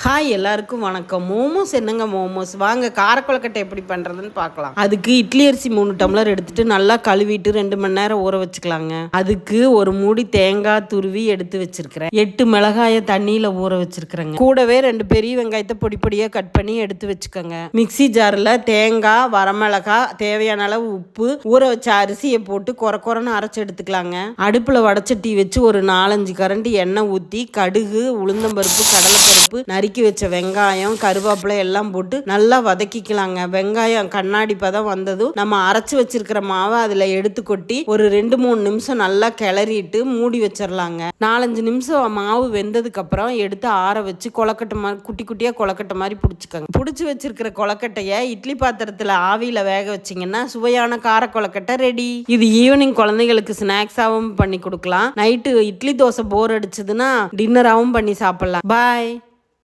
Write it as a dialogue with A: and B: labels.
A: Hi, எல்லாருக்கும் வணக்கம். மோமோஸ் என்னங்க மோமோஸ்? வாங்க காரக்குழக்கட்டை எப்படி பண்ணுறதுன்னு பார்க்கலாம். அதுக்கு இட்லி அரிசி 3 டம்ளர் எடுத்துட்டு நல்லா கழுவிட்டு 2 மணி நேரம் ஊற வச்சுக்கலாங்க. அதுக்கு ஒரு மூடி தேங்காய் துருவி எடுத்து வச்சிருக்கிறேன். 8 மிளகாயை தண்ணியில் ஊற வச்சிருக்கிறேங்க. கூடவே 2 பெரிய வெங்காயத்தை பொடி பொடியாக கட் பண்ணி எடுத்து வச்சுக்கோங்க. மிக்சி ஜாரில் தேங்காய், வரமிளகாய், தேவையான அளவு உப்பு, ஊற வச்ச அரிசியை போட்டு கொரன்னு அரைச்சி எடுத்துக்கலாங்க. அடுப்பில் வடச்சட்டி வச்சு ஒரு 4-5 கரண்டி எண்ணெய் ஊற்றி கடுகு, உளுந்தம்பருப்பு, கடலைப்பருப்பு, நறுக்கி வச்ச வெங்காயம், கருவேப்பிலை எல்லாம் போட்டு நல்லா வதக்கிக்கலாங்க. வெங்காயம் கண்ணாடி பதம் வந்ததும் நம்ம அரைச்சு வச்சிருக்கிற மாவை அதுல எடுத்து கொட்டி ஒரு 2-3 நிமிஷம் நல்லா கிளறிட்டு மூடி வச்சிடலாங்க. 4-5 நிமிஷம் மாவு வெந்ததுக்கு அப்புறம் எடுத்து ஆற வச்சு கொலக்கட்டை மாதிரி குட்டி குட்டியா கொலக்கட்டை மாதிரி பிடிச்சிக்கோங்க. பிடிச்சி வச்சிருக்கிற கொலக்கட்டைய இட்லி பாத்திரத்துல ஆவியில வேக வச்சிங்கன்னா சுவையான கார கொலக்கட்டை ரெடி. இது ஈவினிங் குழந்தைகளுக்கு ஸ்நாக்ஸாகவும் பண்ணி கொடுக்கலாம். நைட்டு இட்லி தோசை போர் அடிச்சதுன்னா டின்னராகவும் பண்ணி சாப்பிடலாம். பாய்.